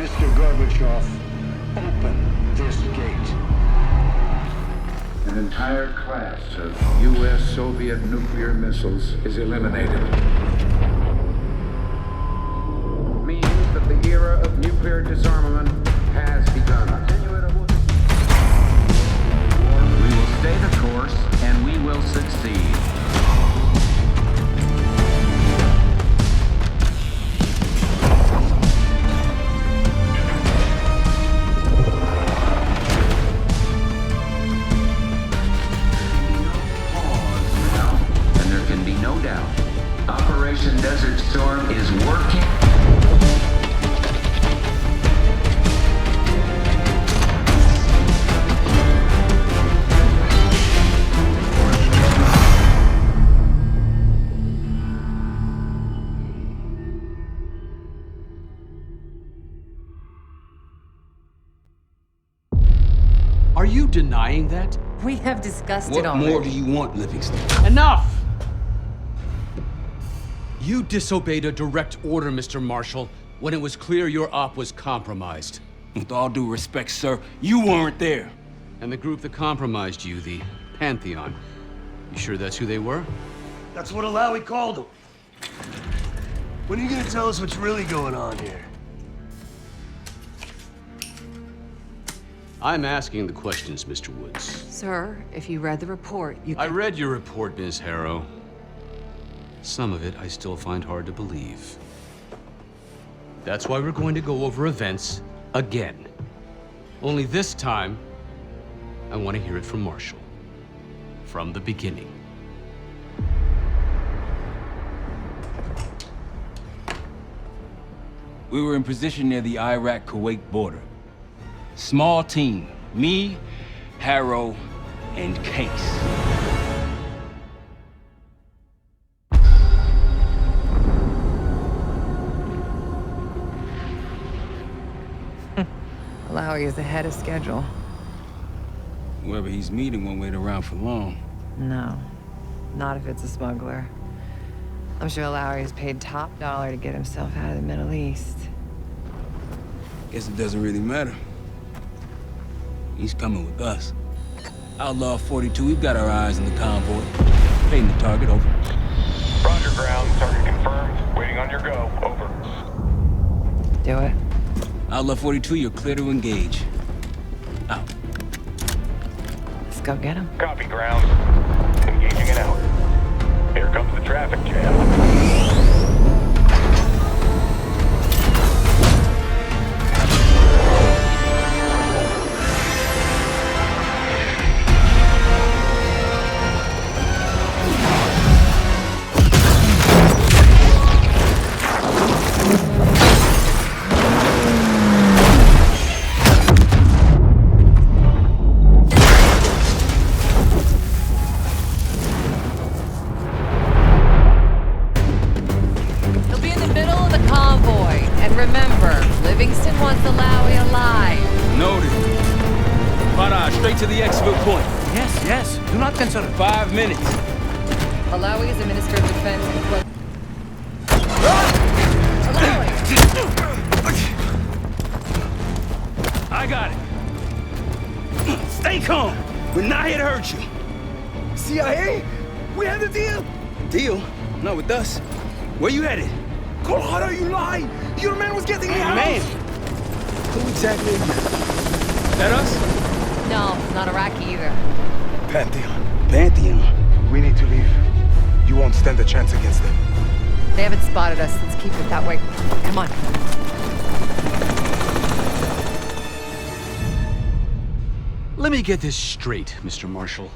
Mr. Gorbachev, open this gate. An entire class of U.S.-Soviet nuclear missiles is eliminated. Means that the era of nuclear disarmament has begun. We will stay the course, and we will succeed. No doubt. Operation Desert Storm is working. Are you denying that? We have discussed it already. What more do you want, Livingston? Enough! You disobeyed a direct order, Mr. Marshall, when it was clear your op was compromised. With all due respect, sir, you weren't there. And the group that compromised you, the Pantheon, you sure that's who they were? That's what Alawi called them. When are you gonna tell us what's really going on here? I'm asking the questions, Mr. Woods. Sir, if you read the report, you I can... read your report, Ms. Harrow. Some of it I still find hard to believe. That's why we're going to go over events again. Only this time, I want to hear it from Marshall. From the beginning. We were in position near the Iraq-Kuwait border. Small team, me, Harrow, and Case. Alawi is ahead of schedule. Whoever he's meeting won't wait around for long. No, not if it's a smuggler. I'm sure Alawi is paid top dollar to get himself out of the Middle East. Guess it doesn't really matter. He's coming with us. Outlaw 42, we've got our eyes on the convoy. Painting the target, over. Roger, ground. Target confirmed. Waiting on your go. Over. Do it. Outlaw 42, you're clear to engage. Out. Let's go get him. Copy, ground. Engaging and out. Here comes the traffic jam. Livingston wants Alawi alive. Noted. Farah, straight to the exfil point. Yes, yes. Do not cancel. 5 minutes. Alawi is a Minister of Defense and... I got it. Stay calm. We're not here to hurt you. CIA? We had a deal? Deal? Not with us. Where you headed? Colorado, you lie! Your man was getting me out! Man! Who exactly is that? That us? No, not Iraqi either. Pantheon. Pantheon. We need to leave. You won't stand a chance against them. They haven't spotted us. Let's keep it that way. Come on. Let me get this straight, Mr. Marshall.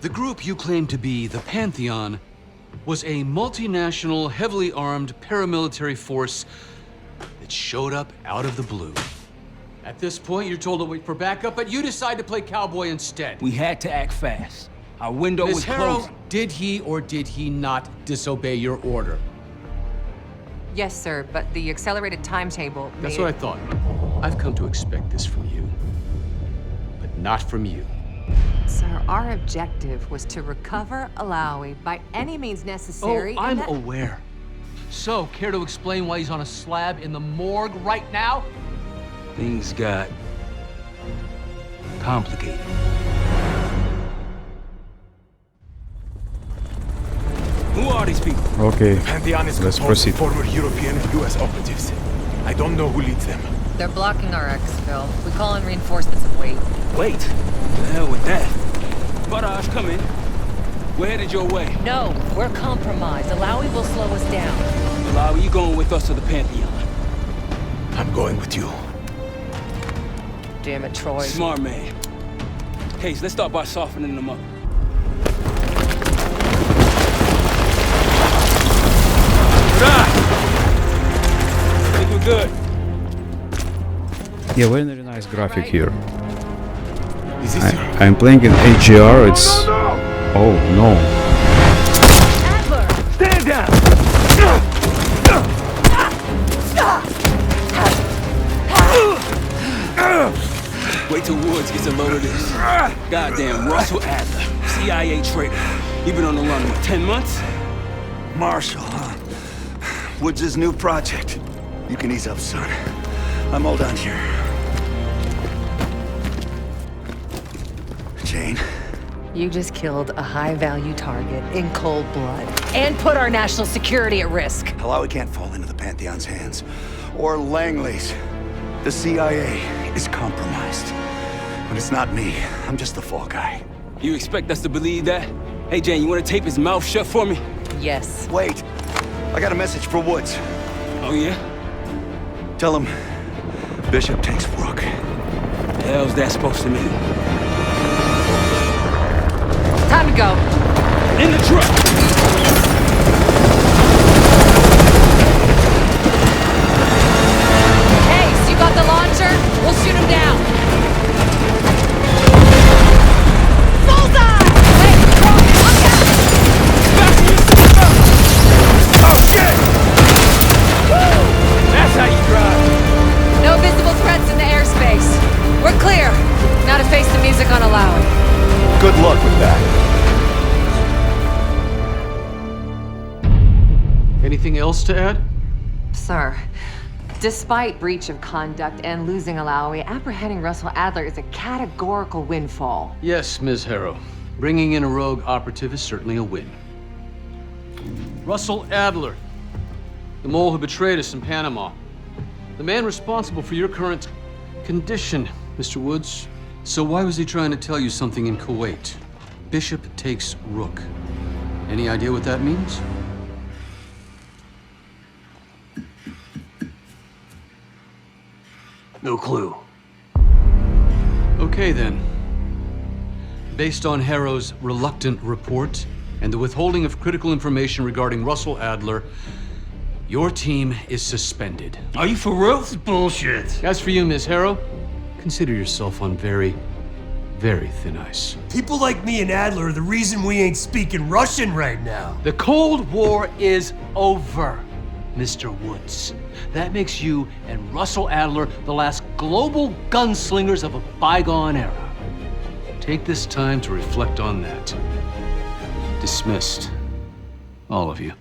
The group you claim to be the Pantheon was a multinational, heavily armed paramilitary force that showed up out of the blue. At this point, you're told to wait for backup, but you decide to play cowboy instead. We had to act fast. Our window Ms. was Harrow, closing. did he or did he not disobey your order? Yes, sir, but the accelerated timetable That's what I thought. I've come to expect this from you, but not from you. Sir, our objective was to recover Alawi by any means necessary. Oh, I'm aware. So, care to explain why he's on a slab in the morgue right now? Things got complicated. Who are these people? Okay, Pantheon is let's composed of proceed. former European and U.S. operatives. I don't know who leads them. They're blocking our exfil. We call in reinforcements and wait. Wait. The hell with that. Barrage, come in. We're headed your way. No, we're compromised. Alawi will slow us down. Alawi, you going with us to the Pantheon? I'm going with you. Damn it, Troy. Smart man. Case, let's start by softening them up. I think we're good. Yeah, very nice graphic here. Is this your... I'm playing in HDR. It's oh no. Adler! Stand down! Wait till Woods gets a load of this. Goddamn Russell Adler, CIA traitor. You been on the run, what, 10 months? Marshall, huh? Woods' new project. You can ease up, son. I'm all done here. Jane? You just killed a high-value target in cold blood and put our national security at risk. Alawi can't fall into the Pantheon's hands. Or Langley's. The CIA is compromised. But it's not me. I'm just the fall guy. You expect us to believe that? Hey, Jane, you want to tape his mouth shut for me? Yes. Wait. I got a message for Woods. Oh, yeah? Tell him Bishop takes Rook. The hell's that supposed to mean? Time to go. In the truck! Case, you got the launcher? We'll shoot him down. Bullseye! Hey, Troy, look out! Oh, shit! Woo! That's how you drive. No visible threats in the airspace. We're clear. Now to face the music on Alawi. Good luck with that. Anything else to add? Sir, despite breach of conduct and losing Alawi, apprehending Russell Adler is a categorical windfall. Yes, Ms. Harrow. Bringing in a rogue operative is certainly a win. Russell Adler, the mole who betrayed us in Panama. The man responsible for your current condition, Mr. Woods. So why was he trying to tell you something in Kuwait? Bishop takes Rook. Any idea what that means? No clue. Okay, then. Based on Harrow's reluctant report and the withholding of critical information regarding Russell Adler, your team is suspended. Are you for real? This is bullshit. As for you, Ms. Harrow, consider yourself on very, very thin ice. People like me and Adler are the reason we ain't speaking Russian right now. The Cold War is over, Mr. Woods. That makes you and Russell Adler the last global gunslingers of a bygone era. Take this time to reflect on that. Dismissed. All of you.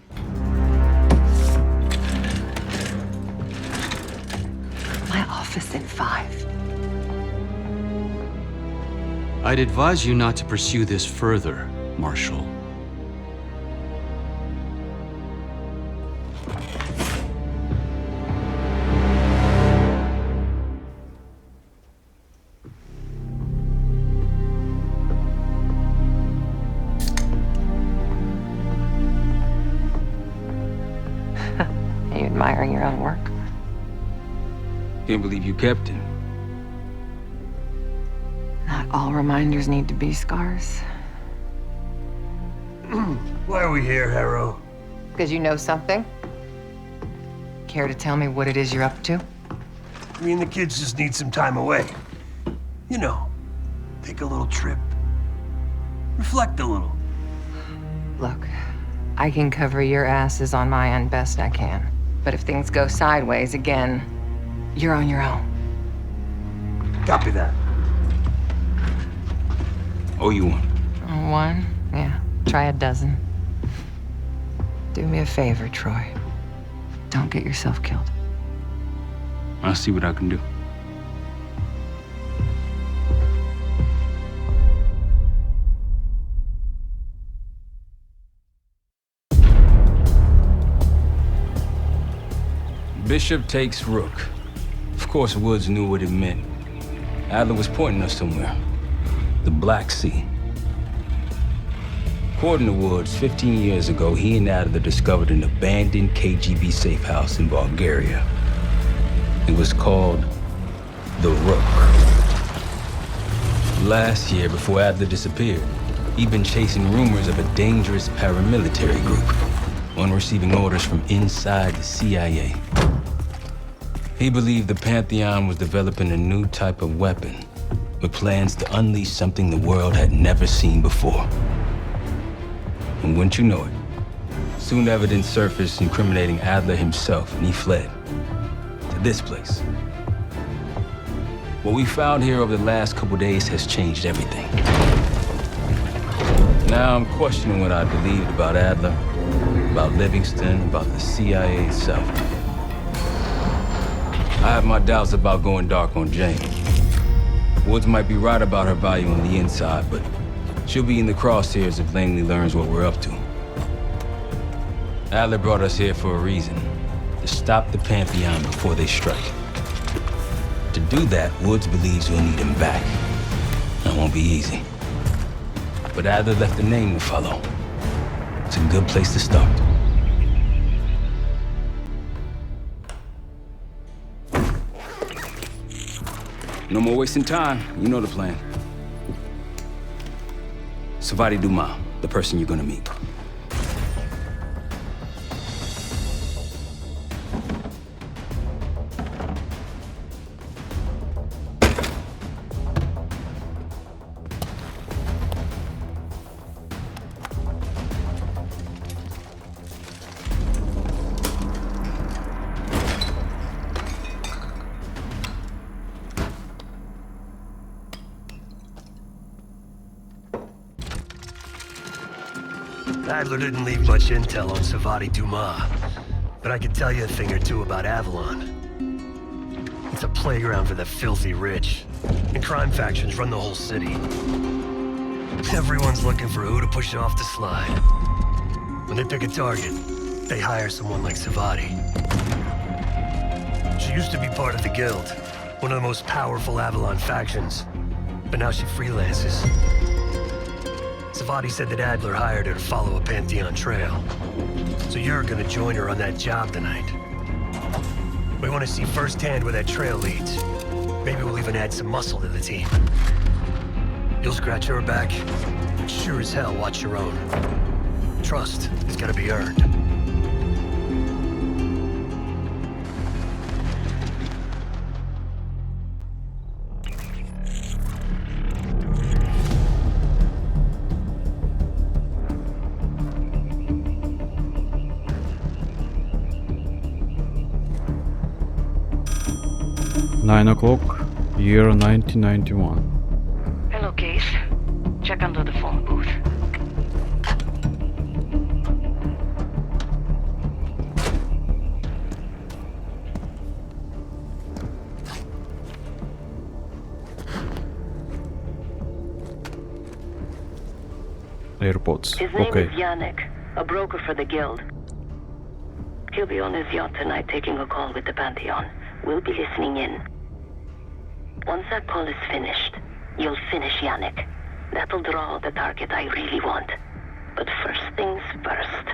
My office in 5. I'd advise you not to pursue this further, Marshal. Are you admiring your own work? Can't believe you kept him. Not all reminders need to be scars. Why are we here, Harrow? Because you know something? Care to tell me what it is you're up to? Me and the kids just need some time away. You know, take a little trip. Reflect a little. Look, I can cover your asses on my end best I can. But if things go sideways again, you're on your own. Copy that. Oh, you one. One? Yeah. Try a dozen. Do me a favor, Troy. don't get yourself killed. I'll see what I can do. Bishop takes Rook. Of course, Woods knew what it meant. Adler was pointing us somewhere. The Black Sea. According to Woods, 15 years ago, he and Adler discovered an abandoned KGB safe house in Bulgaria. It was called the Rook. Last year, before Adler disappeared, he'd been chasing rumors of a dangerous paramilitary group, one receiving orders from inside the CIA. He believed the Pantheon was developing a new type of weapon, with plans to unleash something the world had never seen before. And wouldn't you know it, soon evidence surfaced incriminating Adler himself, and he fled to this place. What we found here over the last couple days has changed everything. Now I'm questioning what I believed about Adler, about Livingston, about the CIA itself. I have my doubts about going dark on Jane. Woods might be right about her value on the inside, but she'll be in the crosshairs if Langley learns what we're up to. Adler brought us here for a reason, to stop the Pantheon before they strike. To do that, Woods believes we'll need him back. That won't be easy. But Adler left a name to follow. It's a good place to start. No more wasting time. You know the plan. Savati Dumas, the person you're gonna meet. Adler didn't leave much intel on Savati Dumas, but I could tell you a thing or two about Avalon. It's a playground for the filthy rich, and crime factions run the whole city. Everyone's looking for who to push off the slide. When they pick a target, they hire someone like Savati. She used to be part of the Guild, one of the most powerful Avalon factions, but now she freelances. Savati said that Adler hired her to follow a Pantheon trail. So you're gonna join her on that job tonight. We want to see firsthand where that trail leads. Maybe we'll even add some muscle to the team. You'll scratch her back, but sure as hell watch your own. Trust has gotta be earned. Nine o'clock, year 1991. Hello, Case. Check under the phone booth. AirPods. His name Okay. is Yannick, a broker for the Guild. He'll be on his yacht tonight taking a call with the Pantheon. We'll be listening in. Once that call is finished, you'll finish Yannick. That'll draw the target I really want. But first things first.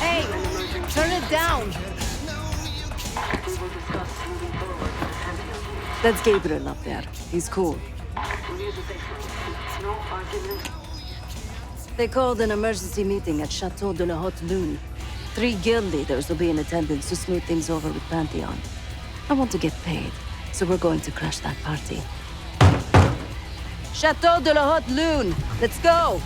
Hey, turn it down. That's Gabriel up there. He's cool. They called an emergency meeting at Chateau de la Haute Lune. 3 guild leaders will be in attendance to smooth things over with Pantheon. I want to get paid, so we're going to crash that party. Chateau de la Haute Lune! Let's go!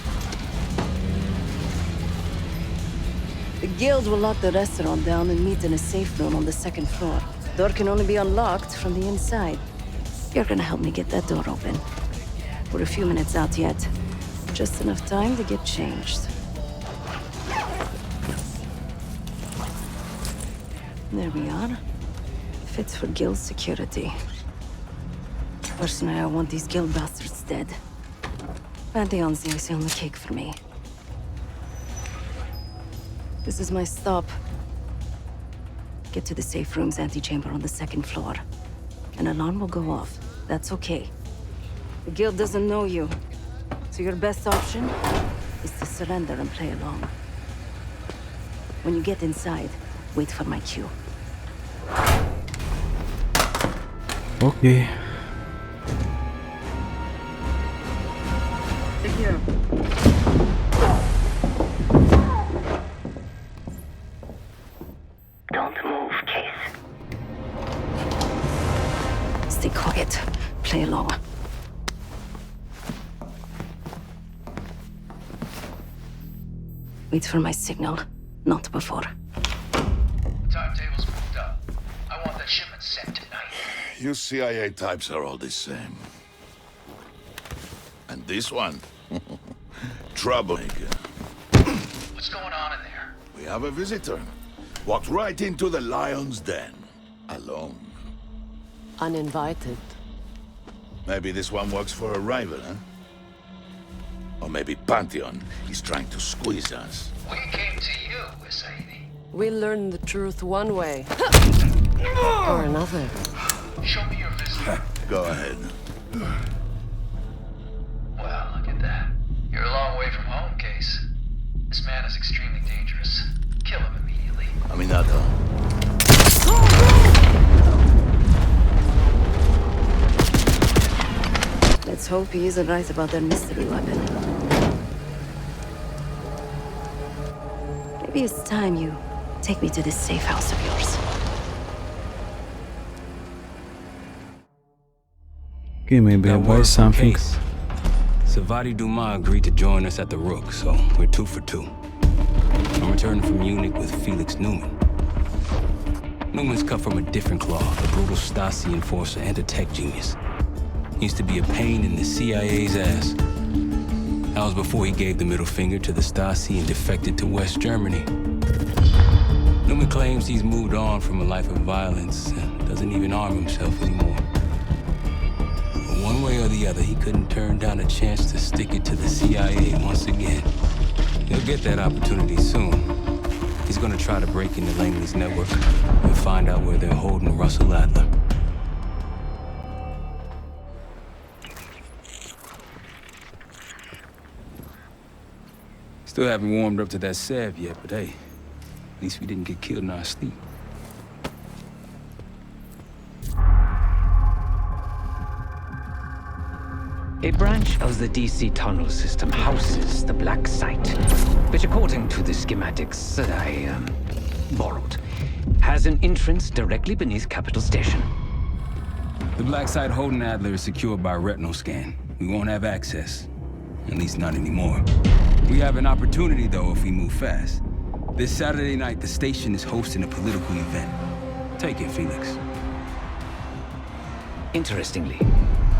The guild will lock the restaurant down and meet in a safe room on the 2nd floor. Door can only be unlocked from the inside. You're gonna help me get that door open. We're a few minutes out yet. Just enough time to get changed. There we are. Fits for guild security. Personally, I want these guild bastards dead. Pantheon's the icing on the cake for me. This is my stop. Get to the safe room's antechamber on the 2nd floor. An alarm will go off. That's okay. The guild doesn't know you, so your best option is to surrender and play along. When you get inside, wait for my cue. Okay. Don't move, Case. Stay quiet. Play along. Wait for my signal, not before. Timetable's moved up. I want that shipment sent tonight. You CIA types are all the same. And this one? Troublemaker. What's going on in there? We have a visitor. Walked right into the lion's den. Alone. Uninvited. Maybe this one works for a rival, huh? Or maybe Pantheon is trying to squeeze us. We came to you, Husseini. We learn the truth one way. Or another. Show me your visitor. Go ahead. Well, look at that. You're a long way from home, Case. This man is extremely dangerous. Kill him immediately. Aminata. Let's hope he isn't right about their mystery weapon. Maybe it's time you take me to this safe house of yours. Okay, maybe I'll buy something. Savati Dumas agreed to join us at the Rook, so we're 2 for 2. I'm returning from Munich with Felix Neumann. Newman's cut from a different cloth, a brutal Stasi enforcer and a tech genius. He used to be a pain in the CIA's ass. That was before he gave the middle finger to the Stasi and defected to West Germany. Newman claims he's moved on from a life of violence and doesn't even arm himself anymore. But one way or the other, he couldn't turn down a chance to stick it to the CIA once again. He'll get that opportunity soon. He's gonna try to break into Langley's network and find out where they're holding Russell Adler. Still haven't warmed up to that salve yet, but hey, at least we didn't get killed in our sleep. A branch of the DC tunnel system houses the Black Site, which according to the schematics that I borrowed, has an entrance directly beneath Capital Station. The Black Site holding Adler is secured by retinal scan. We won't have access. At least not anymore. We have an opportunity, though, if we move fast. This Saturday night, the station is hosting a political event. Take it, Felix. Interestingly,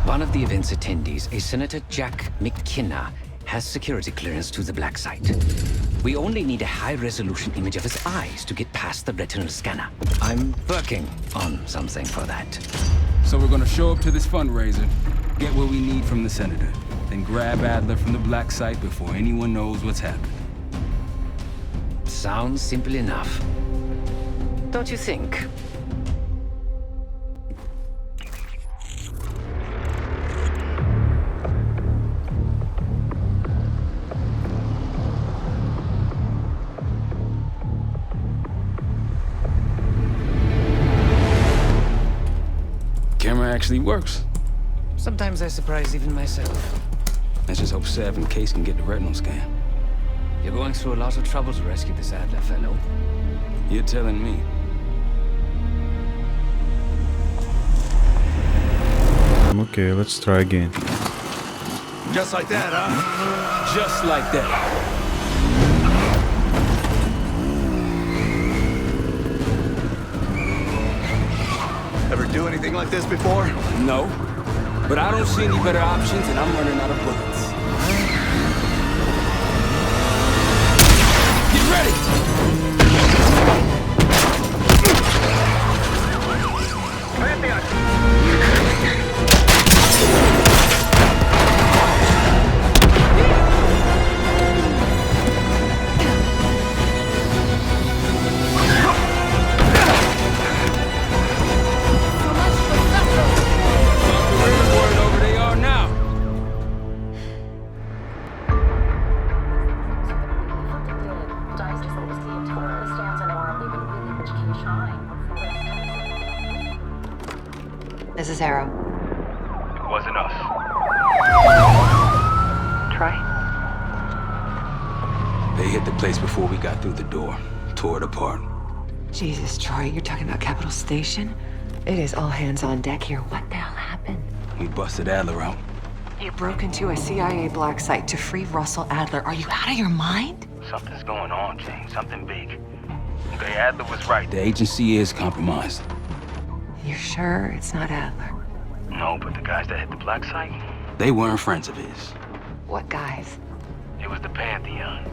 one of the event's attendees, a Senator Jack McKenna, has security clearance to the Black Site. We only need a high-resolution image of his eyes to get past the retinal scanner. I'm working on something for that. So we're gonna show up to this fundraiser, get what we need from the Senator, then grab Adler from the Black Site before anyone knows what's happened. Sounds simple enough. Don't you think? Camera actually works. Sometimes I surprise even myself. Let's just hope Sav and Case can get the retinal scan. You're going through a lot of trouble to rescue this Adler fellow. You're telling me. Okay, let's try again. Just like that, huh? Just like that. Ever do anything like this before? No. But I don't see any better options and I'm running out of bullets. This is Harrow. It wasn't us. Troy? They hit the place before we got through the door. Tore it apart. Jesus, Troy, you're talking about Capital Station? It is all hands on deck here. What the hell happened? We busted Adler out. You broke into a CIA black site to free Russell Adler. Are you out of your mind? Something's going on, Jane. Something big. Okay, Adler was right. The agency is compromised. You're sure it's not Adler? No, but the guys that hit the black site? They weren't friends of his. What guys? It was the Pantheon.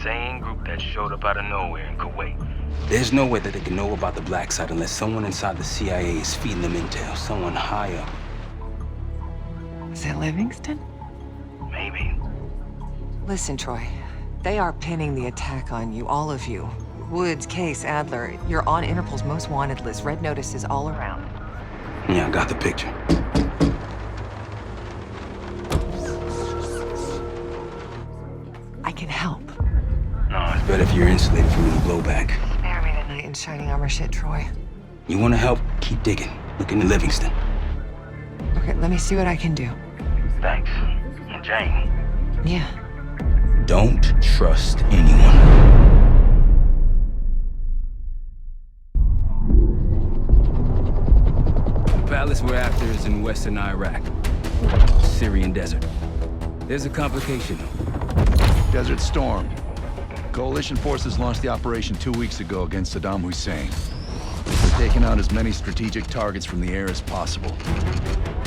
Same group that showed up out of nowhere in Kuwait. There's no way that they can know about the black site unless someone inside the CIA is feeding them intel. Someone high up. Is it Livingston? Maybe. Listen, Troy. They are pinning the attack on you, all of you. Woods, Case, Adler. You're on Interpol's most wanted list. Red notices all around. Yeah, I got the picture. I can help. No, it's better if you're insulated from any blowback. Spare me tonight in shining armor shit, Troy. You want to help? Keep digging. Look into Livingston. Okay, let me see what I can do. Thanks. And Jane. Yeah. Don't trust anyone. The palace we're after is in western Iraq. Syrian desert. There's a complication, though. Desert Storm. Coalition forces launched the operation 2 weeks ago against Saddam Hussein. They're taking out as many strategic targets from the air as possible.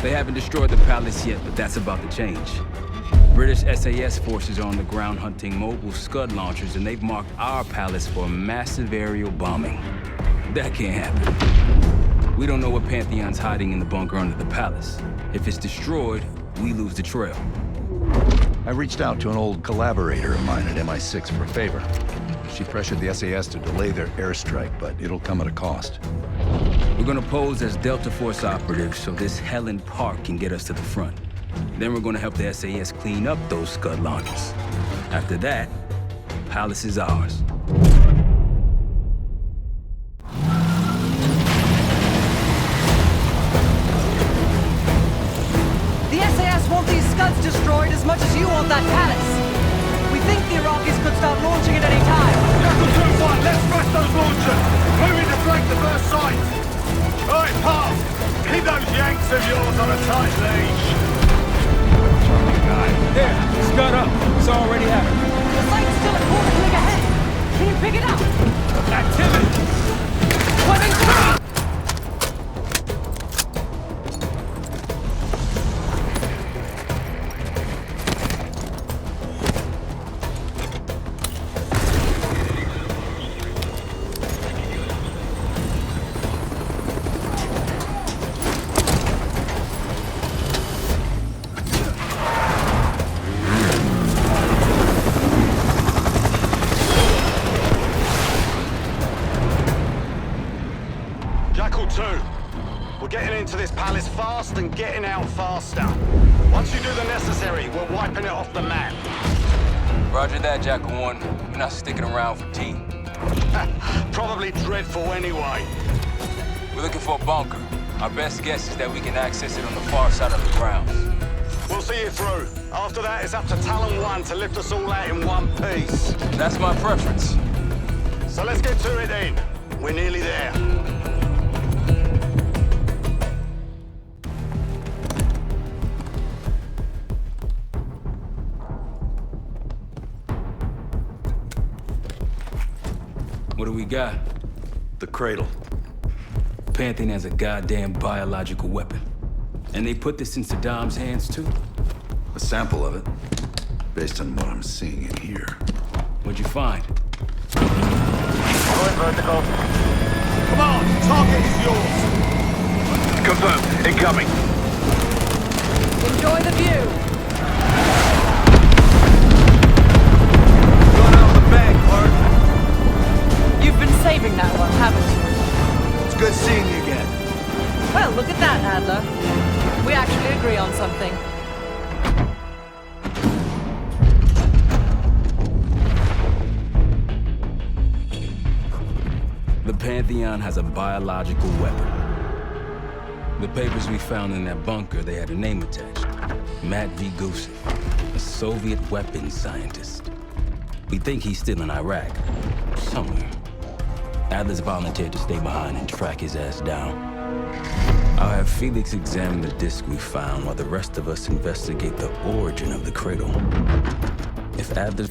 They haven't destroyed the palace yet, but that's about to change. British SAS forces are on the ground hunting mobile Scud launchers, and they've marked our palace for massive aerial bombing. That can't happen. We don't know what Pantheon's hiding in the bunker under the palace. If it's destroyed, we lose the trail. I reached out to an old collaborator of mine at MI6 for a favor. She pressured the SAS to delay their airstrike, but it'll come at a cost. We're gonna pose as Delta Force operatives so this Helen Park can get us to the front. Then we're gonna help the SAS clean up those Scud launchers. After that, Palace is ours. The SAS want these Scuds destroyed as much as you want that palace. We think the Iraqis could start launching at any time. Knuckle 2-1, let's smash those launchers! Moving to flank the first site! Alright, Park! Keep those Yanks of yours on a tight leash! There, Scud up. It's already happening. The site's still a quarter click ahead. Can you pick it up? Activity! Sweating through! And getting out faster. Once you do the necessary, we're wiping it off the map. Roger that, Jackal 1. We're not sticking around for tea. Probably dreadful anyway. We're looking for a bunker. Our best guess is that we can access it on the far side of the grounds. We'll see you through. After that, it's up to Talon 1 to lift us all out in one piece. That's my preference. So let's get to it then. We're nearly there. What do we got? The cradle. Pantheon has a goddamn biological weapon. And they put this in Saddam's hands, too? A sample of it, based on what I'm seeing in here. What'd you find? Going vertical. Come on, target is yours! Confirmed. Incoming. Enjoy the view. Gone out of the bag, Clark. You've been saving that one, haven't you? It's good seeing you again. Well, look at that, Adler. We actually agree on something. The Pantheon has a biological weapon. The papers we found in that bunker, they had a name attached. Matt V. Gusev, a Soviet weapons scientist. We think he's still in Iraq, somewhere. Adler's volunteered to stay behind and track his ass down. I'll have Felix examine the disc we found while the rest of us investigate the origin of the cradle. If Adler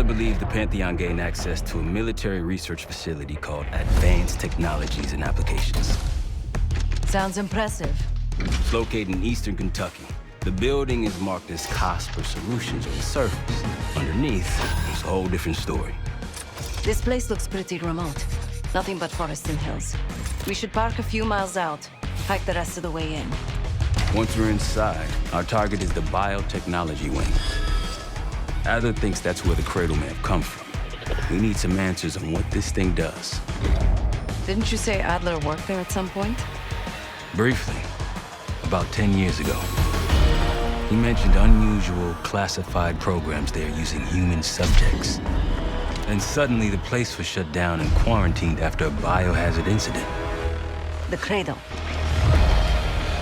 believed the Pantheon gained access to a military research facility called Advanced Technologies and Applications. Sounds impressive. It's located in eastern Kentucky. The building is marked as Cosper Solutions on the surface. Underneath, it's a whole different story. This place looks pretty remote. Nothing but forests and hills. We should park a few miles out, hike the rest of the way in. Once we're inside, our target is the biotechnology wing. Adler thinks that's where the cradle may have come from. We need some answers on what this thing does. Didn't you say Adler worked there at some point? Briefly, about 10 years ago. He mentioned unusual, classified programs there using human subjects. And suddenly the place was shut down and quarantined after a biohazard incident. The cradle.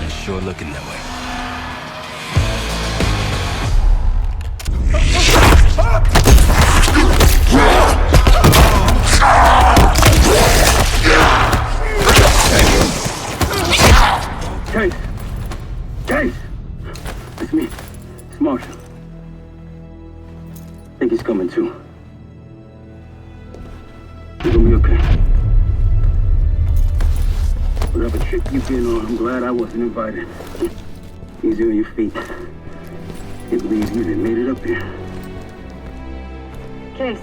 It's sure looking that way. Case! Case! It's me. It's Marshall. I think he's coming too. You're gonna be okay. Whatever trip you've been on, I'm glad I wasn't invited. Easy on your feet. Can't believe you even made it up here. Case,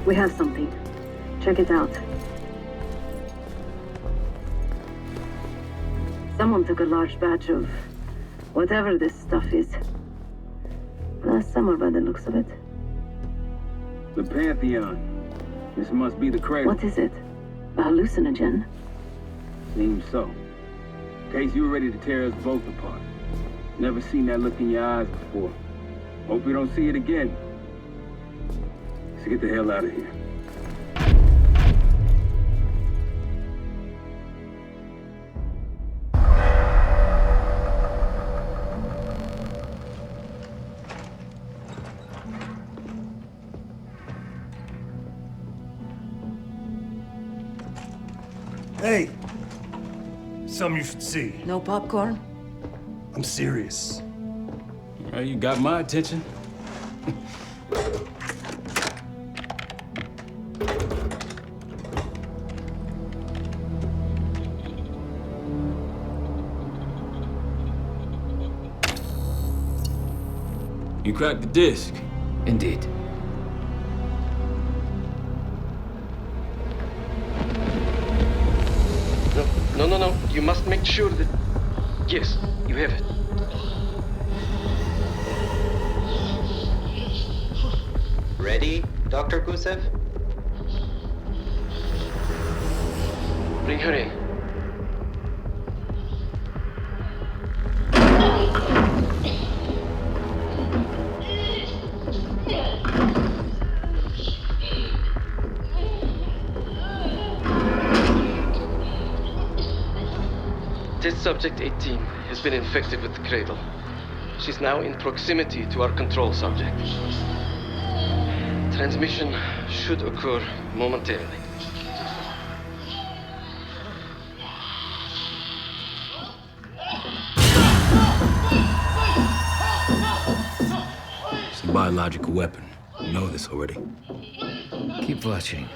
we have something. Check it out. Someone took a large batch of whatever this stuff is. Last summer by the looks of it. The Pantheon. This must be the cradle. What is it? A hallucinogen? Seems so. Case, you were ready to tear us both apart. Never seen that look in your eyes before. Hope we don't see it again. Let's get the hell out of here. Hey! Something you should see. No popcorn? I'm serious. Well, you got my attention. You cracked the disc. Indeed. No. You must make sure that... Yes, you have it. Ready, Dr. Gusev? Bring her in. Test subject 18 has been infected with the cradle. She's now in proximity to our control subject. Transmission should occur momentarily. It's a biological weapon. You know this already. Keep watching.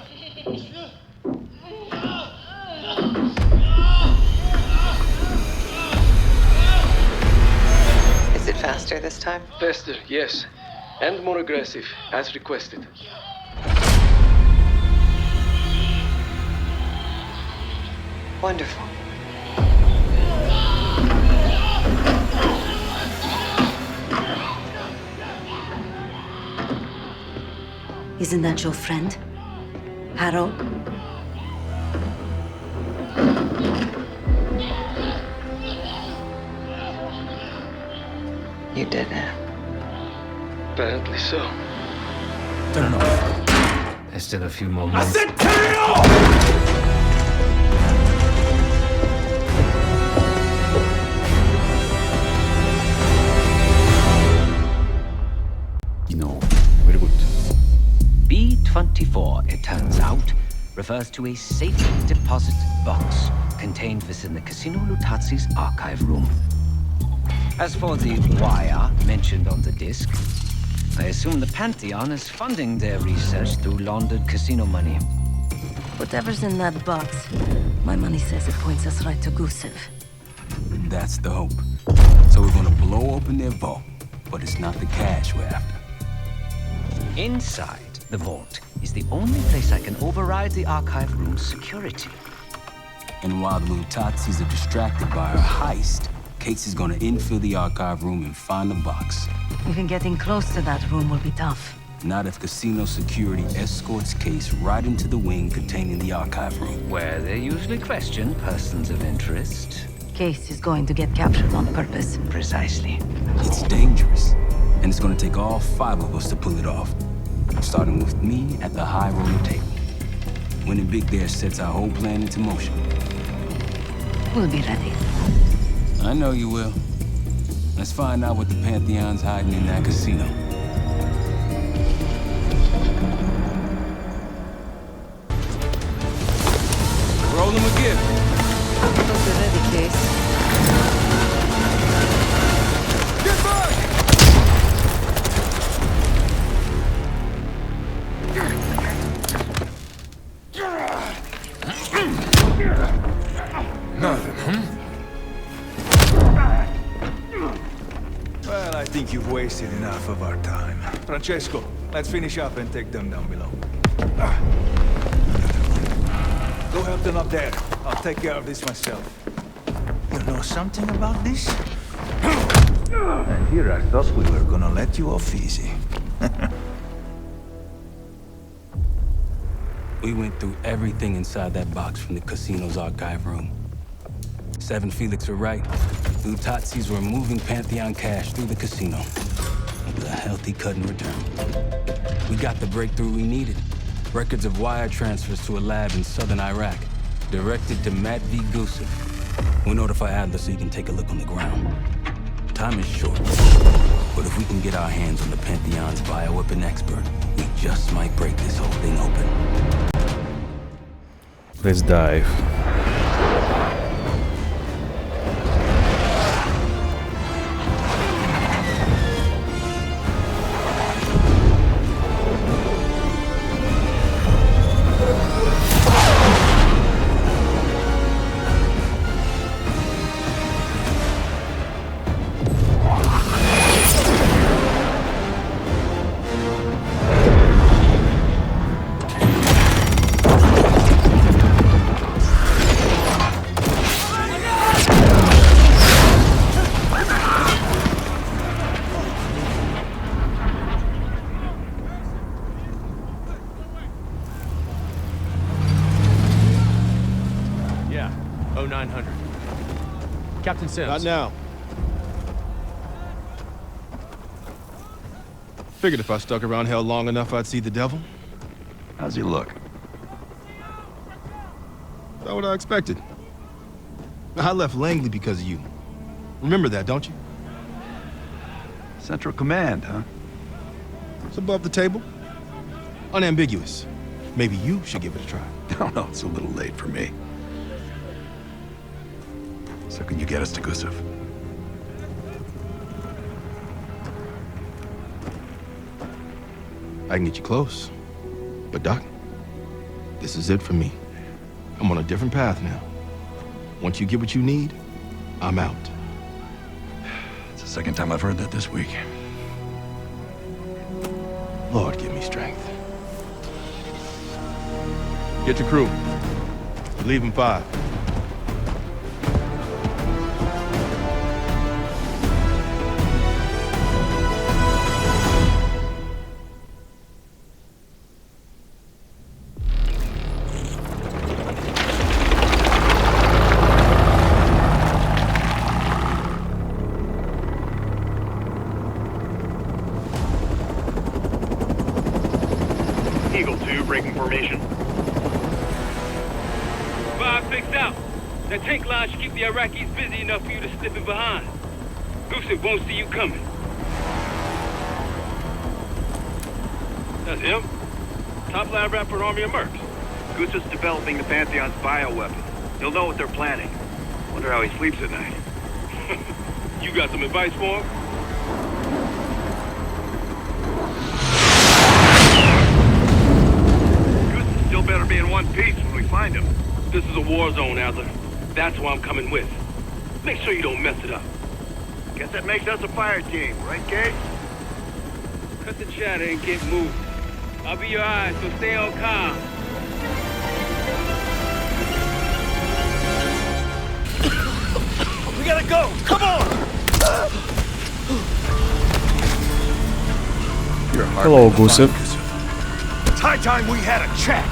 Is it faster this time? Faster, yes. And more aggressive, as requested. Wonderful. Isn't that your friend? Harrow? You did it. Apparently so. Turn it off. There's still a few more minutes. I said turn it off! 24, it turns out, refers to a safe deposit box contained within the Casino Lutazi's archive room. As for the wire mentioned on the disc, I assume the Pantheon is funding their research through laundered casino money. Whatever's in that box, my money says it points us right to Gusev. That's the hope. So we're gonna blow open their vault, but it's not the cash we're after. Inside the vault is the only place I can override the archive room's security. And while the Lutazis are distracted by our heist, Casey's gonna infill the archive room and find the box. Even getting close to that room will be tough. Not if casino security escorts Case right into the wing containing the archive room. Where they usually question persons of interest. Case is going to get captured on purpose. Precisely. It's dangerous, and it's gonna take all 5 of us to pull it off. Starting with me at the high roller table. Winning big there sets our whole plan into motion. We'll be ready. I know you will. Let's find out what the Pantheon's hiding in that casino. Roll them a gift. Hope you're ready, Case. Get back! Nothing, Well, I think you've wasted enough of our time. Francesco, let's finish up and take them down below. Go help them up there. I'll take care of this myself. You know something about this? And here I thought we were gonna let you off easy. We went through everything inside that box from the casino's archive room. 7 Felix were right. The Lutazis were moving Pantheon cash through the casino with a healthy cut in return. We got the breakthrough we needed. Records of wire transfers to a lab in southern Iraq, directed to Matt V. Gusev. We'll notify Adler so he can take a look on the ground. Time is short, but if we can get our hands on the Pantheon's bioweapon expert, we just might break this whole thing open. Let's dive. Captain Sims. Not now. Figured if I stuck around hell long enough, I'd see the devil. How's he look? That's what I expected. I left Langley because of you. Remember that, don't you? Central Command, huh? It's above the table. Unambiguous. Maybe you should give it a try. No, no, it's a little late for me. So can you get us to Gusev? I can get you close. But Doc, this is it for me. I'm on a different path now. Once you get what you need, I'm out. It's the second time I've heard that this week. Lord, give me strength. Get your crew. Leave in 5. Eagle 2, breaking formation. 5-6 out. That tank line should keep the Iraqis busy enough for you to slip in behind. Gusev won't see you coming. That's him. top lab rat for an army of mercs. Goose is developing the Pantheon's bioweapon. He'll know what they're planning. Wonder how he sleeps at night. You got some advice for him? Goose still better be in one piece when we find him. This is a war zone, Adler. That's why I'm coming with. Make sure you don't mess it up. Guess that makes us a fire team, right, Case? Cut the chatter and get moving. I'll be your eyes, so stay on calm. We gotta go! Come on! Hello, Gusev. It's high time we had a chat!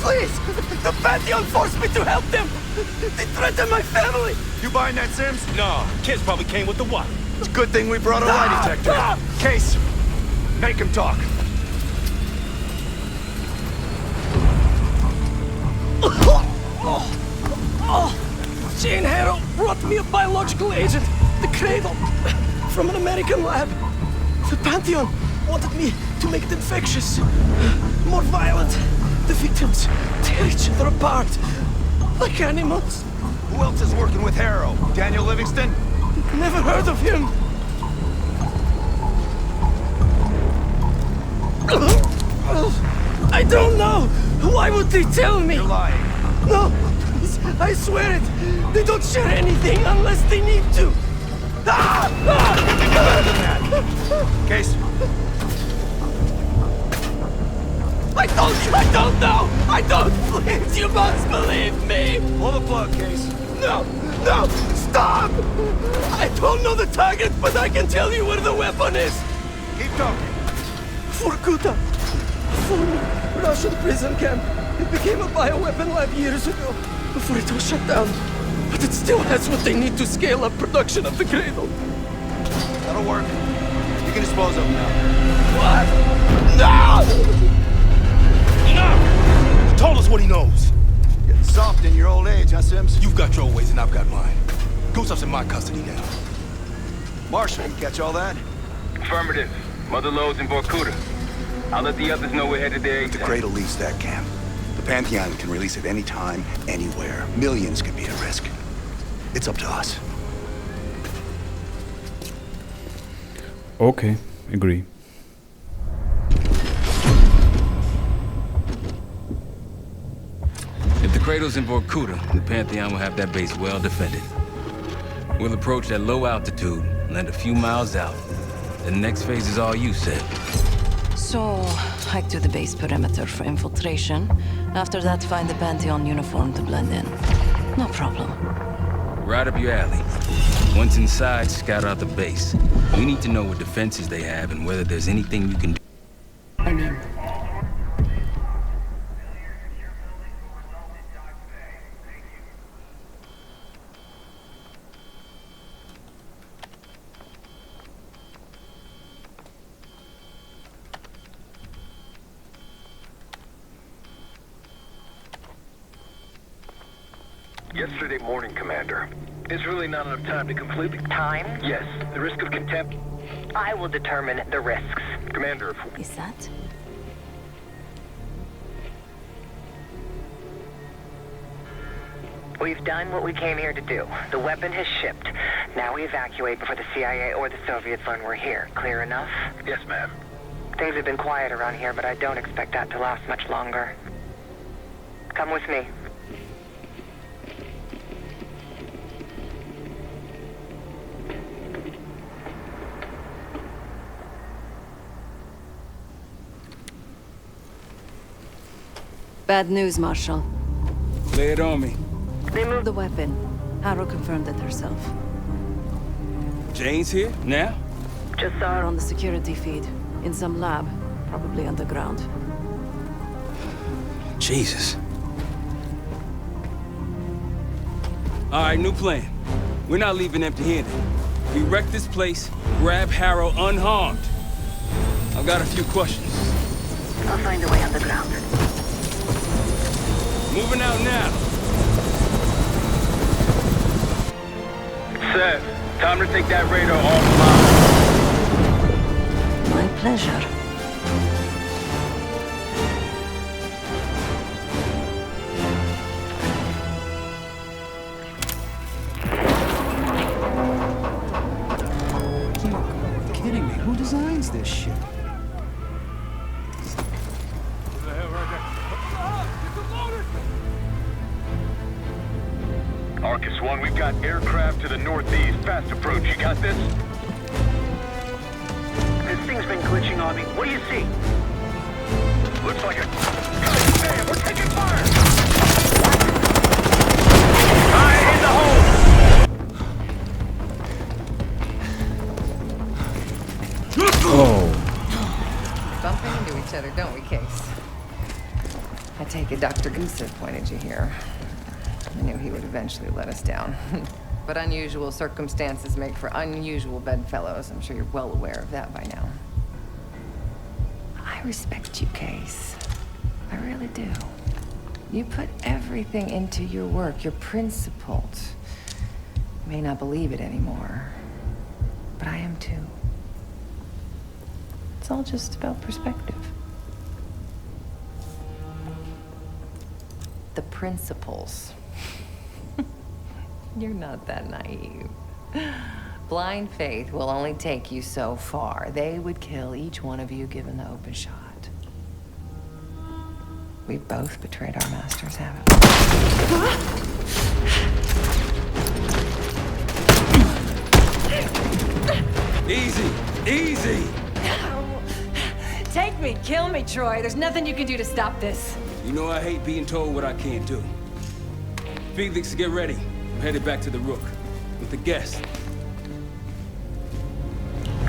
Please! The Pantheon forced me to help them! They threatened my family! You buying that, Sims? No. Kids probably came with the what? It's a good thing we brought a lie detector. Case, make him talk. Jane Harrow brought me a biological agent, the Cradle, from an American lab. The Pantheon wanted me to make it infectious, more violent. The victims tear each other apart, like animals. Who else is working with Harrow? Daniel Livingston? Never heard of him. I don't know. Why would they tell me? You're lying. No, I swear it. They don't share anything unless they need to. Better than that. Case. I don't know. I don't. Please, you must believe me. Pull the plug, Case. No, stop. I don't know the target, but I can tell you where the weapon is. Keep talking. Vorkuta. Former Russian prison camp. It became a bioweapon lab years ago, before it was shut down. But it still has what they need to scale up production of the Cradle. That'll work. You can dispose of them now. What? No! Enough! He told us what he knows. Getting soft in your old age, huh, Sims? You've got your ways and I've got mine. Gusev's in my custody now. Marshal, you catch all that? Affirmative. Mother Lowe's in Vorkuta. I'll let the others know we're headed there. The Cradle leaves that camp. The Pantheon can release it anytime, anywhere. Millions could be at risk. It's up to us. Okay, agree. If the Cradle's in Vorkuta, the Pantheon will have that base well defended. We'll approach at low altitude, land a few miles out. The next phase is all you said. So, hike to the base perimeter for infiltration. After that, find the Pantheon uniform to blend in. No problem. Right up your alley. Once inside, scout out the base. We need to know what defenses they have and whether there's anything you can do. I mean... Yesterday morning, Commander. There's really not enough time to completely... Time? Yes. The risk of contempt... I will determine the risks. Commander, if... Is that? We've done what we came here to do. The weapon has shipped. Now we evacuate before the CIA or the Soviets learn we're here. Clear enough? Yes, ma'am. Things have been quiet around here, but I don't expect that to last much longer. Come with me. Bad news, Marshal. Lay it on me. They moved the weapon. Harrow confirmed it herself. Jane's here? Now? Just saw her on the security feed. In some lab. Probably underground. Jesus. All right, new plan. We're not leaving empty-handed. We wreck this place, grab Harrow unharmed. I've got a few questions. I'll find a way underground. Moving out now. Seth, time to take that radar offline. My pleasure. designs this shit? Arcus 1, we've got aircraft to the northeast. Fast approach. You got this? This thing's been glitching on me. What do you see? Looks like a... God damn, we're taking fire! Fire in the hole! Oh. Bumping into each other, don't we, Case? I take it Dr. Gusev pointed you here. I knew he would eventually let us down. But unusual circumstances make for unusual bedfellows. I'm sure you're well aware of that by now. I respect you, Case. I really do. You put everything into your work. You're principled. You may not believe it anymore, but I am too. It's all just about perspective. The principles. You're not that naive. Blind faith will only take you so far. They would kill each one of you given the open shot. We've both betrayed our masters, haven't we? Easy! Easy! Take me, kill me, Troy. There's nothing you can do to stop this. You know I hate being told what I can't do. Felix, get ready. I'm headed back to the Rook with the guest.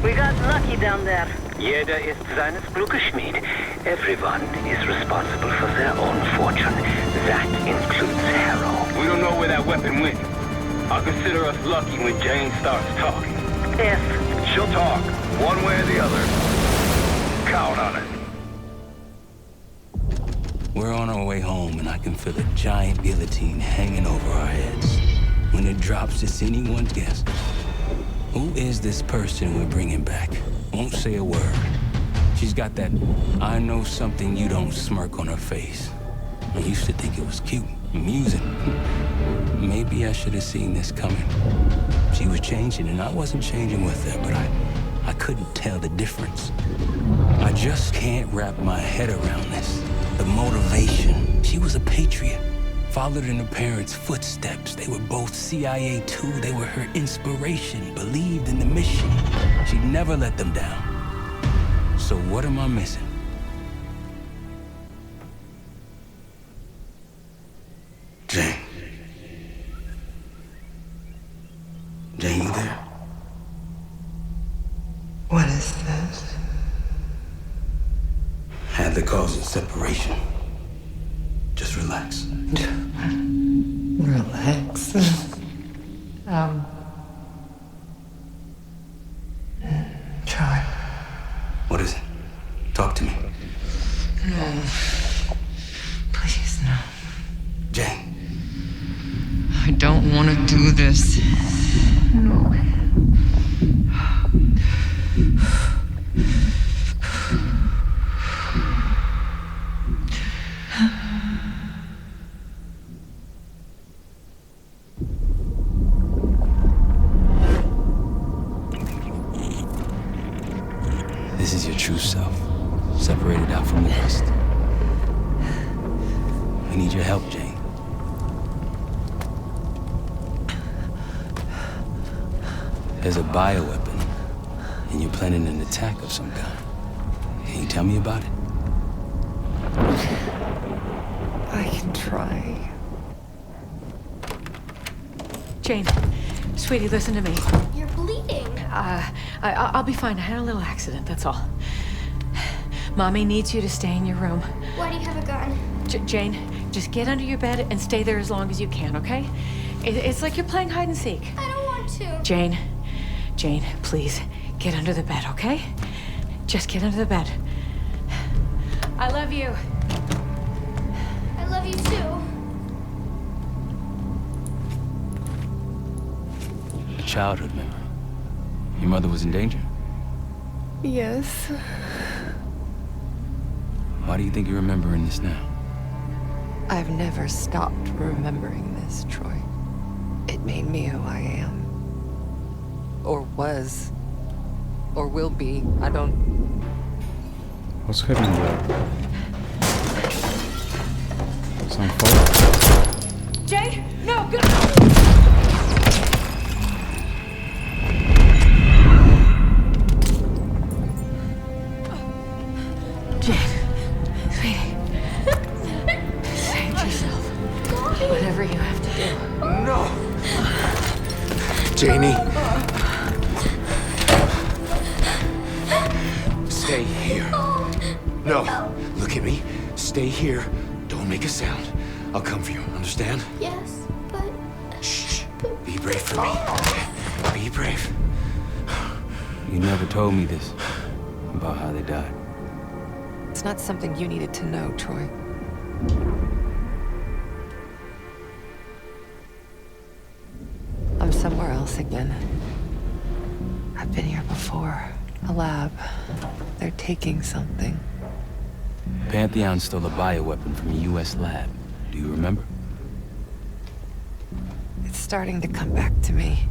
We got lucky down there. Jeder ist seines Glückes Schmied. Everyone is responsible for their own fortune. That includes Harrow. We don't know where that weapon went. I'll consider us lucky when Jane starts talking. Yes. She'll talk, one way or the other. Count on it. We're on our way home, and I can feel a giant guillotine hanging over our heads. When it drops, it's anyone's guess. Who is this person we're bringing back? Won't say a word. She's got that I know something you don't smirk on her face. I used to think it was cute, amusing. Maybe I should have seen this coming. She was changing, and I wasn't changing with her, but I couldn't tell the difference. I just can't wrap my head around this. The motivation. She was a patriot. Followed in her parents' footsteps. They were both CIA too. They were her inspiration. Believed in the mission. She never let them down. So what am I missing? Jane. Jane, you there? What is this? Had the cause of separation. Just relax. Relax. Try. What is it? Talk to me. No. Please, no. Jane. I don't want to do this. No. This is your true self, separated out from the rest. I need your help, Jane. There's a bioweapon, and you're planning an attack of some kind. Can you tell me about it? I can try. Jane, sweetie, listen to me. You're bleeding. I'll be fine. I had a little accident, that's all. Mommy needs you to stay in your room. Why do you have a gun? Jane, just get under your bed and stay there as long as you can, okay? It's like you're playing hide and seek. I don't want to. Jane, please, get under the bed, okay? Just get under the bed. I love you. I love you too. A childhood memory. Your mother was in danger? Yes. Why do you think you're remembering this now? I've never stopped remembering this, Troy. It made me who I am. Or was. Or will be. I don't... What's hitting there? Some fault? Jay, no, good. Jane, sweetie, save yourself. Whatever you have to do. No! Janie. Stay here. No, look at me. Stay here. Don't make a sound. I'll come for you, understand? Yes, but... Shh. Be brave for me. Okay? Be brave. You never told me this, about how they died. It's not something you needed to know, Troy. I'm somewhere else again. I've been here before. A lab. They're taking something. Pantheon stole a bioweapon from a U.S. lab. Do you remember? It's starting to come back to me.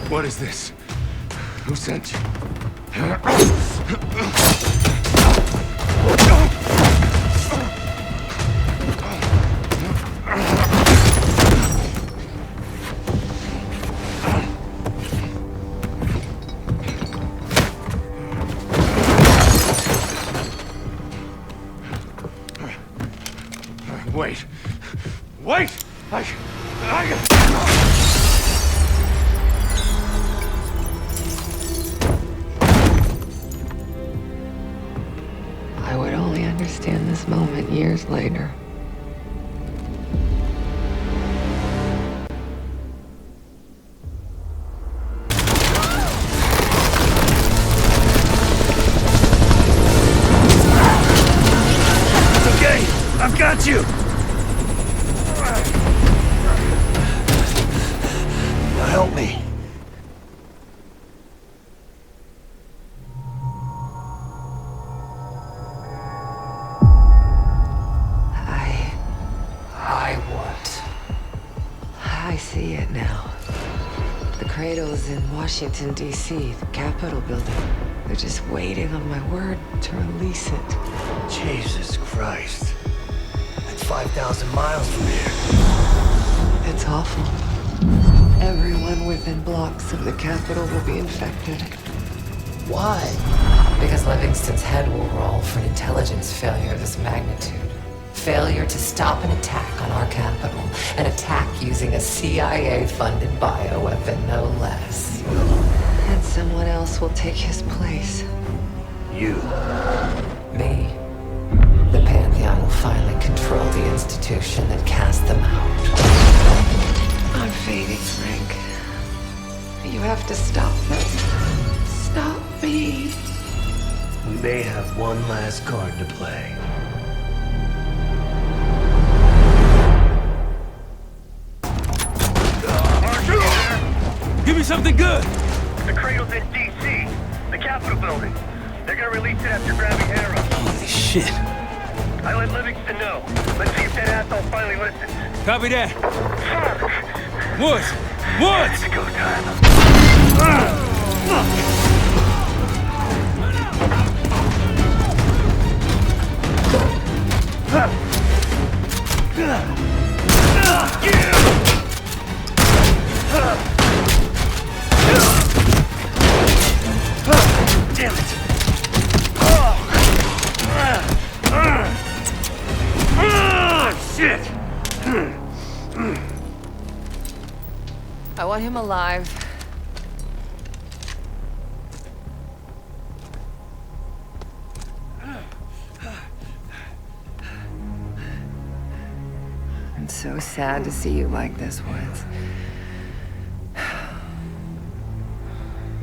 What is this? Who sent you? Wait. Wait! I would only understand this moment years later. It's okay! I've got you! Now help me. I see it now. The cradle's in Washington, D.C., the Capitol building. They're just waiting on my word to release it. Jesus Christ. That's 5,000 miles from here. It's awful. Everyone within blocks of the Capitol will be infected. Why? Because Livingston's head will roll for an intelligence failure of this magnitude. Failure to stop an attack on our capital. An attack using a CIA-funded bioweapon, no less. And someone else will take his place. You. Me. The Pantheon will finally control the institution that cast them out. I'm fading, Frank. You have to stop them. Stop me. We may have one last card to play. Give me something good! The cradle's in D.C., the Capitol building. They're gonna release it after grabbing Harrow. Holy shit. I let Livingston know. Let's see if that asshole finally listens. Copy that. Fuck! Woods! Woods! It's go time. Damn it! Shit! I want him alive. I'm so sad to see you like this, Woods.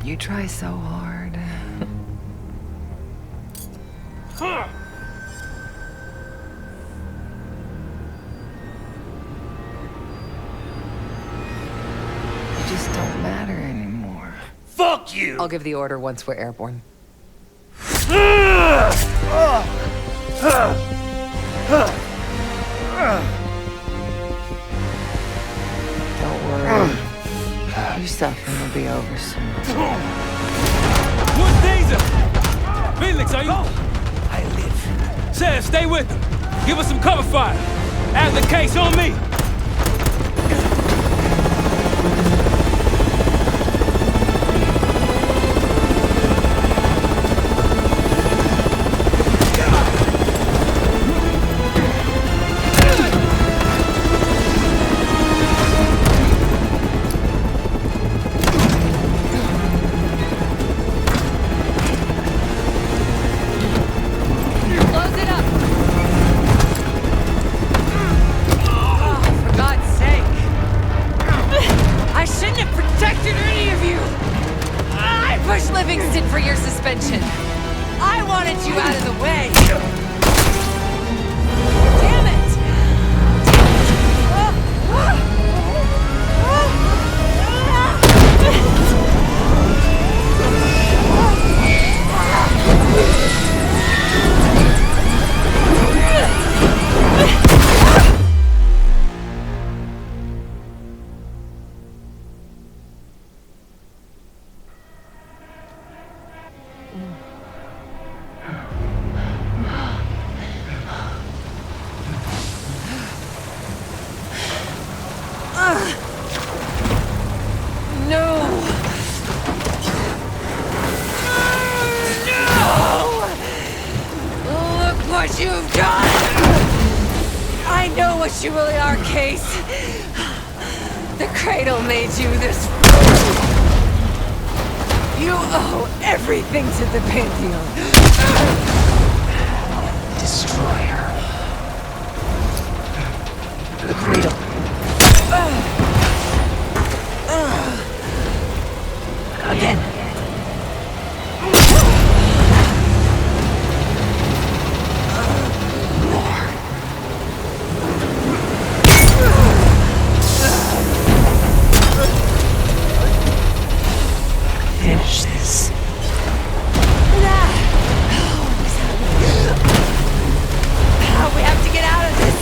You try so hard. You just don't matter anymore. you! I'll give the order once we're airborne. Don't worry. Your suffering will be over soon. What's Daisy? Felix, are you? I live. Sam, stay with him. Give us some cover fire. Have the case on me. Close it up! Oh, for God's sake! I shouldn't have protected any of you! I pushed Livingston for your suspension! I wanted you out of the way! Damn it! What you've done! I know what you really are, Case. The Cradle made you this. You owe everything to the Pantheon. Destroy her. The Cradle. Again. Finish this. We have to get out of this.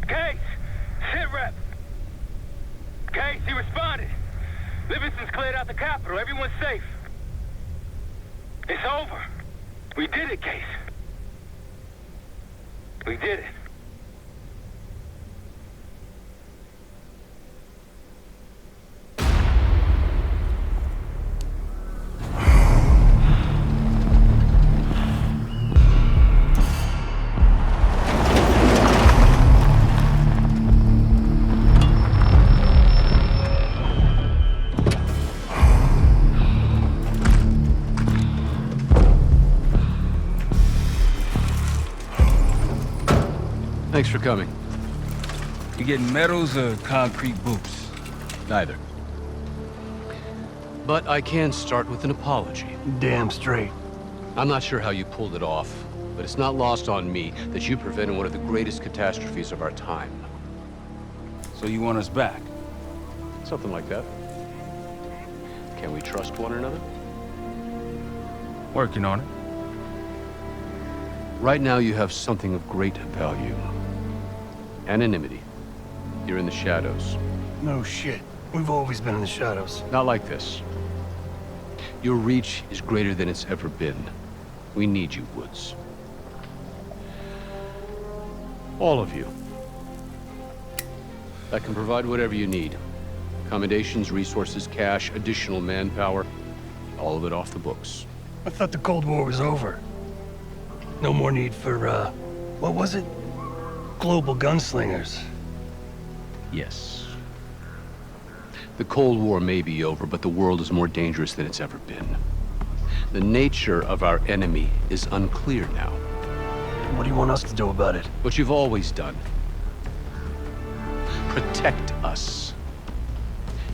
Case! Sit rep! Case, he responded. Livingston's cleared out the capital. Everyone's safe. It's over. We did it, Case. We did it. Thanks for coming. You getting medals or concrete boots? Neither. But I can start with an apology. Damn straight. I'm not sure how you pulled it off, but it's not lost on me that you prevented one of the greatest catastrophes of our time. So you want us back? Something like that. Can we trust one another? Working on it. Right now you have something of great value. Anonymity. You're in the shadows. No shit. We've always been in the shadows. Not like this. Your reach is greater than it's ever been. We need you, Woods. All of you. I can provide whatever you need. Accommodations, resources, cash, additional manpower. All of it off the books. I thought the Cold War was over. No more need for, what was it? Global gunslingers. Yes. The Cold War may be over, but the world is more dangerous than it's ever been. The nature of our enemy is unclear now. What do you want us to do about it? What you've always done. Protect us.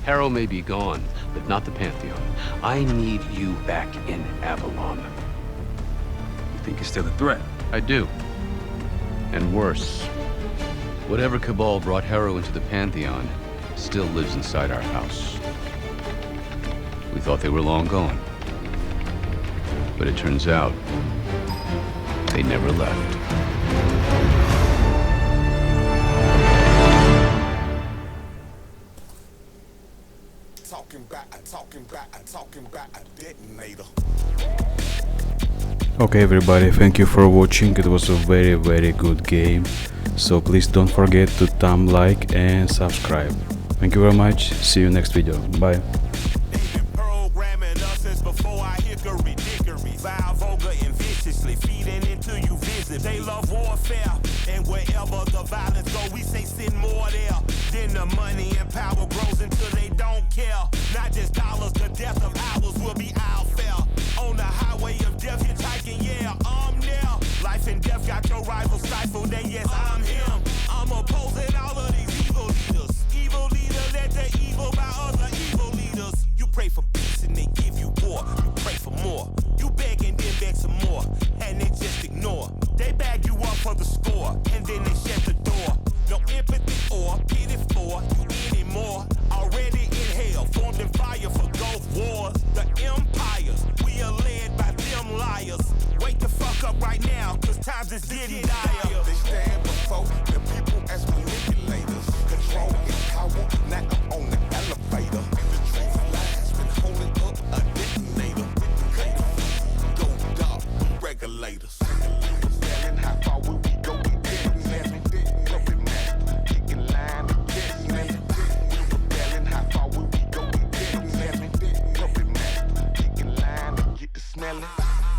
Harrow may be gone, but not the Pantheon. I need you back in Avalon. You think it's still a threat? I do. And worse. Whatever cabal brought Harrow into the Pantheon still lives inside our house. We thought they were long gone. But it turns out, they never left. Okay everybody, thank you for watching. It was a very good game. So please don't forget to thumb like and subscribe. Thank you very much. See you next video. Bye. They love warfare, and wherever the violence go, we say send more there. Then the money and power grows until they don't care. Not just dollars, the death of ours will be our fare. On the highway of death, hitchhiking, yeah, I'm there. Life and death got your rival stifled, and yes, I'm him. I'm opposing all of these evil leaders. Evil leader led to evil by other evil leaders. You pray for peace and they give you war. You pray for more. You beg and then beg some more, and they just ignore. They bag you up for the score, and then they shut the door. No empathy or pity for you anymore. Already in hell, formed in fire for Gulf Wars. The empires, we are led by them liars. Wake the fuck up right now, cause times is getting dire. They stand before the people as manipulators. Control and power, not up on the elevator. The truth lies when holding up a detonator. Go dark, regulators.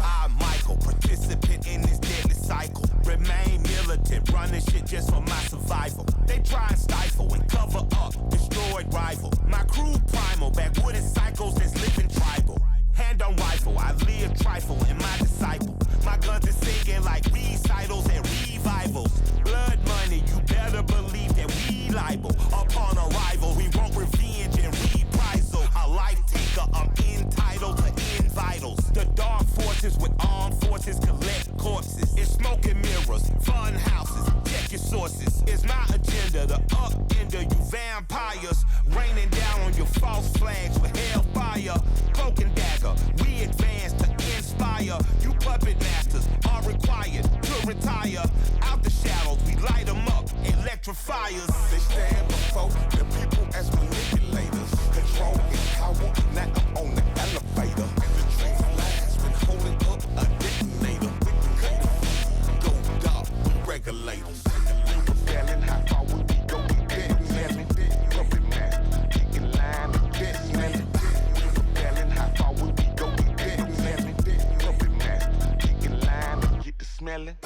I'm Michael, participant in this deadly cycle. Remain militant, running shit just for my survival. They try and stifle and cover up, destroyed rival. My crew primal, backwooden cycles that's living tribal. Hand on rifle, I live trifle in my disciple. My guns is singing like recitals and revivals. Blood money, you better believe that we liable. Upon arrival, we want revenge and reprisal. A life taker, I'm entitled to end vitals. The dark forces with armed forces collect corpses. It's smoke and mirrors, fun houses, check your sources. It's my agenda to upender you vampires. Raining down on your false flags with hellfire. Cloak and dagger, we advance to inspire. You puppet masters are required to retire. Out the shadows, we light them up, electrifiers. They stand before the people as manipulators. Control and power, not up on the elevator. The truth lies when holding up a detonator. Go dark, regulators. Telling how far we go, we dead smelling. Puppet master, kicking line, dead smelling. Telling how far we go, we dead smelling. Puppet master, kicking line, get the smelling.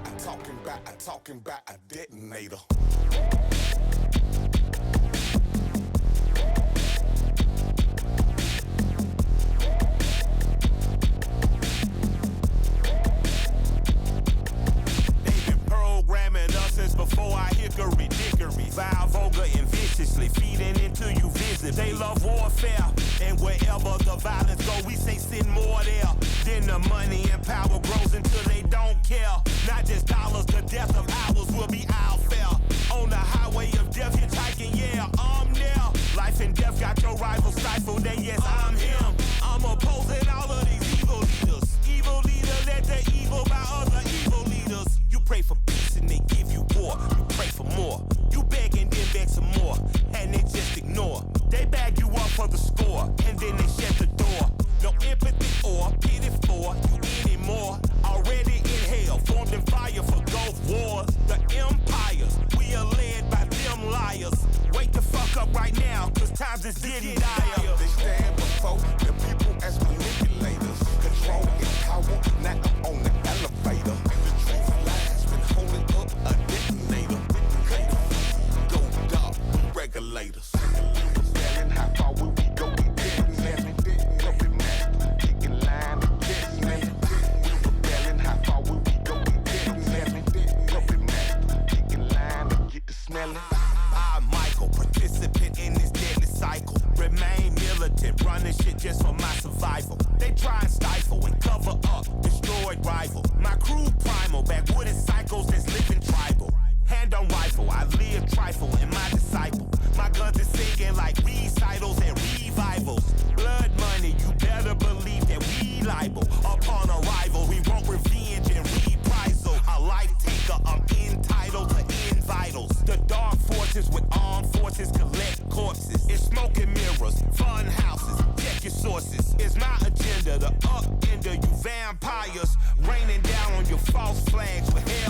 I'm talking about a detonator. Since before I hickory dickory, vile, vulgar, and viciously feeding into you visibly. They love warfare, and wherever the violence go, we say send more there. Then the money and power grows until they don't care. Not just dollars, the death of ours will be our fare. On the highway of death, hitchhiking, yeah, I'm there. Life and death got your rival stifled, then yes, I'm him. I'm opposing all of these evil leaders. Evil leader led to evil by other evil leaders. You pray for peace and they give you war. You pray for more. You beg and then beg some more. And they just ignore. They bag you up for the score. And then they shut the door. No empathy or pity for you anymore. Already in hell, formed in fire for Gulf wars. The empires, we are led by them liars. Wake the fuck up right now, cause times is getting dire. They stand before the people as manipulators. Control and power, now I'm on the elevator. The truth lies, been holding up a detonator. Go dark, regulators. Selling how far will we go with detonators? Puppet master, kicking line to detonators. Rebelling, how far will we go with detonators? Puppet master, kicking line to get the smelling. I'm Michael, participant in this deadly cycle. Remain militant, running shit just for my survival. They try and stifle and cover up, destroyed rival. My crew primal, backwooden cycles that's living tribal. Hand on rifle, I live trifle in my disciple. My guns is singing like recitals and revivals. Blood money, you better believe that we liable. Upon arrival, we want revenge and reprisal. A life taker, I'm entitled to end vitals. The dark forces with armed forces collect corpses. It's smoke and mirrors, fun houses, check your sources. It's my agenda to upender you vampires. Raining down on your false flags with hell.